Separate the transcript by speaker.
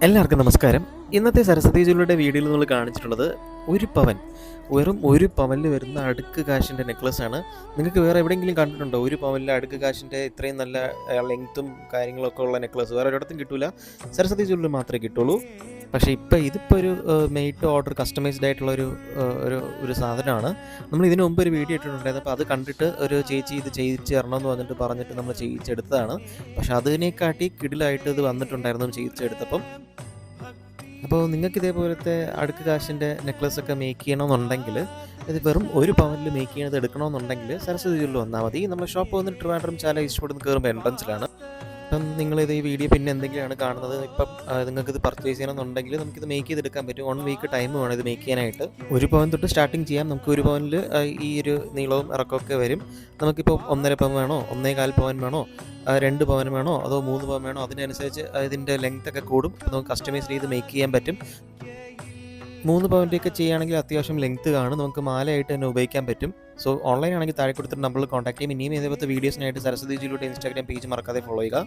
Speaker 1: എല്ലാവർക്കും നമസ്കാരം. ഇന്നത്തെ സരസ്വതി ജ്വല്ലറിയുടെ വീഡിയോയിൽ നമ്മൾ കാണിച്ചിട്ടുള്ളത് ഒരു പവൻ, വെറും ഒരു പവനിൽ വരുന്ന അടുക്ക് കാശിൻ്റെ നെക്ലസ്സാണ്. നിങ്ങൾക്ക് വേറെ എവിടെയെങ്കിലും കണ്ടിട്ടുണ്ടോ ഒരു പവനിലെ അടുക്ക് കാശിൻ്റെ ഇത്രയും നല്ല ലെങ്ത്തും കാര്യങ്ങളൊക്കെ ഉള്ള നെക്ലസ്? വേറെ ഒരിടത്തും കിട്ടില്ല, സരസ്വതി ജ്വല്ലറി മാത്രമേ കിട്ടുള്ളൂ. പക്ഷേ ഇതിപ്പോൾ ഒരു മെയ്ഡ് ടു ഓർഡർ കസ്റ്റമൈസ്ഡ് ആയിട്ടുള്ള ഒരു ഒരു സാധനമാണ്. നമ്മൾ ഇതിനു മുമ്പ് ഒരു വീഡിയോ ഇട്ടിട്ടുണ്ടായിരുന്നു. അപ്പോൾ അത് കണ്ടിട്ട് ഒരു ചേച്ചി ഇത് ചെയ്യിച്ച് തരണമെന്ന് പറഞ്ഞിട്ട് നമ്മൾ ചെയ്യിച്ചെടുത്തതാണ്. പക്ഷേ അതിനെക്കാട്ടി കിടിലായിട്ട് ഇത് വന്നിട്ടുണ്ടായിരുന്നു ചെയ്യിച്ചെടുത്തപ്പം. അപ്പോൾ നിങ്ങൾക്ക് ഇതേപോലത്തെ അടുക്ക് കാശിൻ്റെ നെക്ലസ്സൊക്കെ മേക്ക് ചെയ്യണമെന്നുണ്ടെങ്കിൽ, ഇത് വെറും ഒരു പവനിൽ മേക്ക് ചെയ്യണത് എടുക്കണമെന്നുണ്ടെങ്കിൽ സരസ്വതി ജ്വല്ലറി വന്നാൽ മതി. നമ്മുടെ ഷോപ്പ് വന്നിട്ട് ട്രിവാൻഡ്രം ചാല ഇഷ്ടപ്പെടുന്ന കയറുമ്പോൾ എൻട്രൻസിലാണ്. ഇപ്പം നിങ്ങളിത് ഈ വീഡിയോ പിന്നെ എന്തെങ്കിലുമാണ് കാണുന്നത്, ഇപ്പം നിങ്ങൾക്കിത് പർച്ചേസ് ചെയ്യണമെന്നുണ്ടെങ്കിൽ നമുക്കിത് മേക്ക് ചെയ്തെടുക്കാൻ പറ്റും. 1 വീക്ക് ടൈം വേണം ഇത് മേക്ക് ചെയ്യാനായിട്ട്. ഒരു പവൻ തൊട്ട് സ്റ്റാർട്ടിങ് ചെയ്യാം. നമുക്ക് ഒരു പവനിൽ ഈ ഒരു നീളവും ഇറക്കമൊക്കെ വരും. നമുക്കിപ്പോൾ 1.5 പവൻ വേണോ, 1.25 പവൻ വേണോ, 2 പവൻ വേണോ, അതോ 3 പവൻ വേണോ, അതിനനുസരിച്ച് ഇതിൻ്റെ ലെങ്ത് ഒക്കെ കൂടും. നമുക്ക് കസ്റ്റമൈസ് ചെയ്ത് മേക്ക് ചെയ്യാൻ പറ്റും. 3 പവൻ്റെയൊക്കെ ചെയ്യുകയാണെങ്കിൽ അത്യാവശ്യം ലെങ്ത്ത് കാണും. നമുക്ക് മാലയായിട്ട് തന്നെ ഉപയോഗിക്കാൻ പറ്റും. സോ ഓൺലൈൻ ആണെങ്കിൽ താഴെ കൊടുത്തിട്ട് നമ്മൾ കോൺടാക്ട് ചെയ്യും. ഇനിയും ഇതേപോലത്തെ വീഡിയോസിനായിട്ട് സരസ്വതി ജിയുടെ ഇൻസ്റ്റാഗ്രാം പേജ് മറക്കാതെ ഫോളോ ചെയ്യുക.